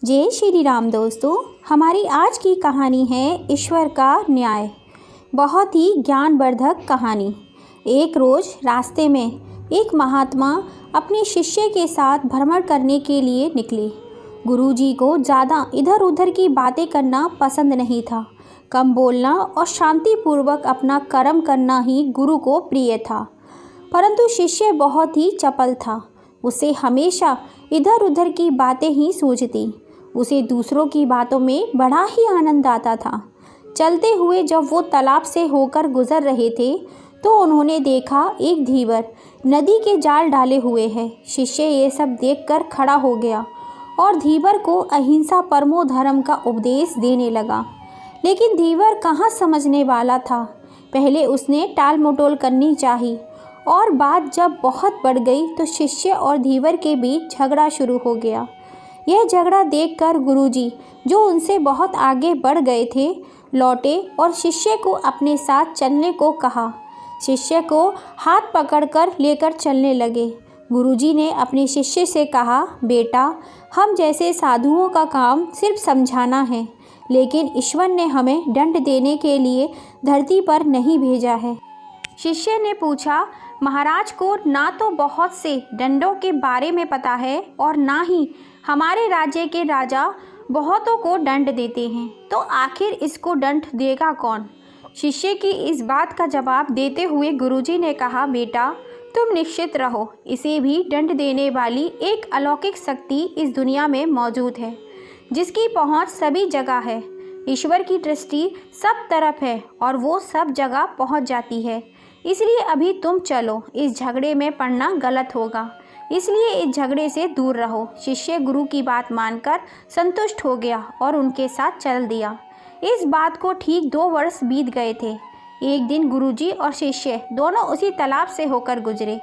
जय श्री राम दोस्तों। हमारी आज की कहानी है ईश्वर का न्याय। बहुत ही ज्ञानवर्धक कहानी। एक रोज़ रास्ते में एक महात्मा अपने शिष्य के साथ भ्रमण करने के लिए निकले। गुरुजी को ज़्यादा इधर उधर की बातें करना पसंद नहीं था। कम बोलना और शांतिपूर्वक अपना कर्म करना ही गुरु को प्रिय था। परंतु शिष्य बहुत ही चपल था। उसे हमेशा इधर उधर की बातें ही सूझती। उसे दूसरों की बातों में बड़ा ही आनंद आता था। चलते हुए जब वो तालाब से होकर गुजर रहे थे तो उन्होंने देखा एक धीवर नदी के जाल डाले हुए है। शिष्य ये सब देखकर खड़ा हो गया और धीवर को अहिंसा परमो धर्म का उपदेश देने लगा। लेकिन धीवर कहाँ समझने वाला था। पहले उसने टाल मटोल करनी चाहिए और बात जब बहुत बढ़ गई तो शिष्य और धीवर के बीच झगड़ा शुरू हो गया। यह झगड़ा देखकर गुरुजी, जो उनसे बहुत आगे बढ़ गए थे, लौटे और शिष्य को अपने साथ चलने को कहा। शिष्य को हाथ पकड़कर लेकर चलने लगे। गुरुजी ने अपने शिष्य से कहा, बेटा, हम जैसे साधुओं का काम सिर्फ समझाना है, लेकिन ईश्वर ने हमें दंड देने के लिए धरती पर नहीं भेजा है। शिष्य ने पूछा, महाराज को ना तो बहुत से दंडों के बारे में पता है और ना ही हमारे राज्य के राजा बहुतों को दंड देते हैं, तो आखिर इसको दंड देगा कौन? शिष्य की इस बात का जवाब देते हुए गुरुजी ने कहा, बेटा, तुम निश्चित रहो, इसे भी दंड देने वाली एक अलौकिक शक्ति इस दुनिया में मौजूद है, जिसकी पहुंच सभी जगह है। ईश्वर की दृष्टि सब तरफ है और वो सब जगह पहुंच जाती है। इसलिए अभी तुम चलो, इस झगड़े में पड़ना गलत होगा, इसलिए इस झगड़े से दूर रहो। शिष्य गुरु की बात मानकर संतुष्ट हो गया और उनके साथ चल दिया। इस बात को ठीक 2 वर्ष बीत गए थे। एक दिन गुरुजी और शिष्य दोनों उसी तालाब से होकर गुजरे।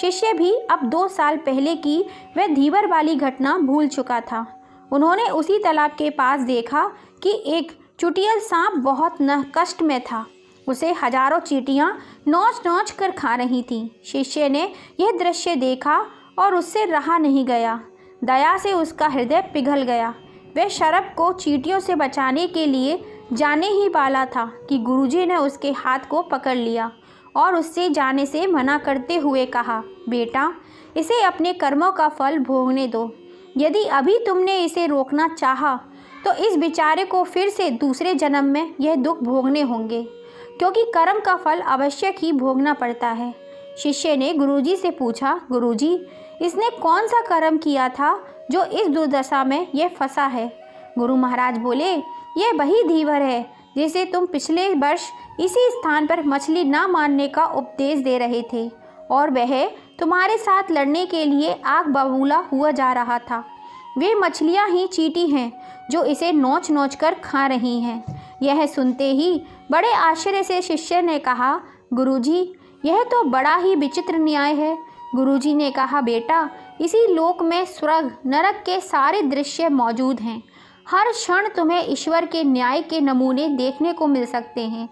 शिष्य भी अब 2 साल पहले की वह धीवर वाली घटना भूल चुका था। उन्होंने उसी तालाब के पास देखा कि एक चुटियल सांप बहुत कष्ट में था। उसे हजारों चींटियां नोच नोच कर खा रही थीं। शिष्य ने यह दृश्य देखा और उससे रहा नहीं गया। दया से उसका हृदय पिघल गया। वह शरभ को चींटियों से बचाने के लिए जाने ही वाला था कि गुरुजी ने उसके हाथ को पकड़ लिया और उससे जाने से मना करते हुए कहा, बेटा, इसे अपने कर्मों का फल भोगने दो। यदि अभी तुमने इसे रोकना चाहा तो इस बेचारे को फिर से दूसरे जन्म में यह दुख भोगने होंगे, क्योंकि कर्म का फल आवश्यक ही भोगना पड़ता है। शिष्य ने गुरुजी से पूछा, गुरुजी, इसने कौन सा कर्म किया था जो इस दुर्दशा में यह फंसा है? गुरु महाराज बोले, यह वही धीवर है जिसे तुम पिछले वर्ष इसी स्थान पर मछली ना मारने का उपदेश दे रहे थे और वह तुम्हारे साथ लड़ने के लिए आग बबूला हुआ जा रहा था। वे मछलियां ही चींटी हैं जो इसे नोच नोच कर खा रही हैं। यह सुनते ही बड़े आश्चर्य से शिष्य ने कहा, गुरुजी, यह तो बड़ा ही विचित्र न्याय है। गुरुजी ने कहा, बेटा, इसी लोक में स्वर्ग नरक के सारे दृश्य मौजूद हैं। हर क्षण तुम्हें ईश्वर के न्याय के नमूने देखने को मिल सकते हैं।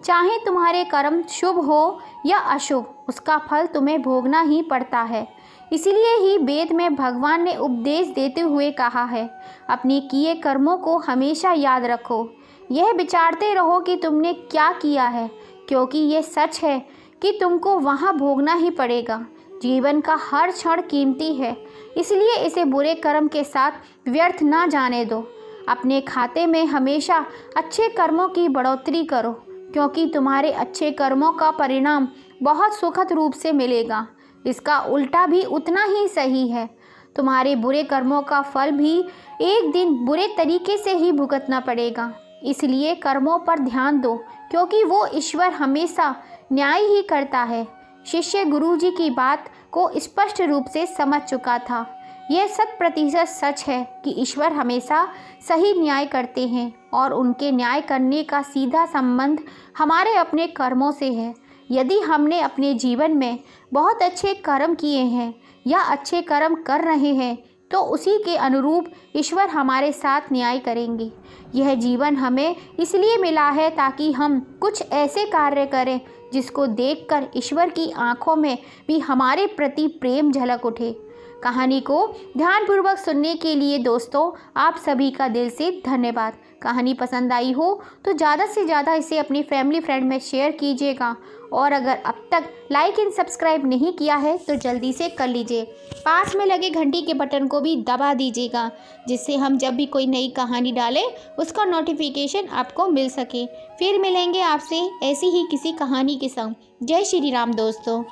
चाहे तुम्हारे कर्म शुभ हो या अशुभ, उसका फल तुम्हें भोगना ही पड़ता है। इसलिए ही वेद में भगवान ने उपदेश देते हुए कहा है, अपने किए कर्मों को हमेशा याद रखो। यह विचारते रहो कि तुमने क्या किया है, क्योंकि ये सच है कि तुमको वहाँ भोगना ही पड़ेगा। जीवन का हर क्षण कीमती है, इसलिए इसे बुरे कर्म के साथ व्यर्थ ना जाने दो। अपने खाते में हमेशा अच्छे कर्मों की बढ़ोतरी करो, क्योंकि तुम्हारे अच्छे कर्मों का परिणाम बहुत सुखद रूप से मिलेगा। इसका उल्टा भी उतना ही सही है। तुम्हारे बुरे कर्मों का फल भी एक दिन बुरे तरीके से ही भुगतना पड़ेगा। इसलिए कर्मों पर ध्यान दो, क्योंकि वो ईश्वर हमेशा न्याय ही करता है। शिष्य गुरुजी की बात को स्पष्ट रूप से समझ चुका था। यह 100% सच है कि ईश्वर हमेशा सही न्याय करते हैं और उनके न्याय करने का सीधा संबंध हमारे अपने कर्मों से है। यदि हमने अपने जीवन में बहुत अच्छे कर्म किए हैं या अच्छे कर्म कर रहे हैं तो उसी के अनुरूप ईश्वर हमारे साथ न्याय करेंगे। यह जीवन हमें इसलिए मिला है ताकि हम कुछ ऐसे कार्य करें जिसको देखकर ईश्वर की आंखों में भी हमारे प्रति प्रेम झलक उठे। कहानी को ध्यानपूर्वक सुनने के लिए दोस्तों आप सभी का दिल से धन्यवाद। कहानी पसंद आई हो तो ज़्यादा से ज़्यादा इसे अपनी फैमिली फ्रेंड में शेयर कीजिएगा और अगर अब तक लाइक एंड सब्सक्राइब नहीं किया है तो जल्दी से कर लीजिए। पास में लगे घंटी के बटन को भी दबा दीजिएगा जिससे हम जब भी कोई नई कहानी डालें उसका नोटिफिकेशन आपको मिल सके। फिर मिलेंगे आपसे ऐसी ही किसी कहानी के संग। जय श्री राम दोस्तों।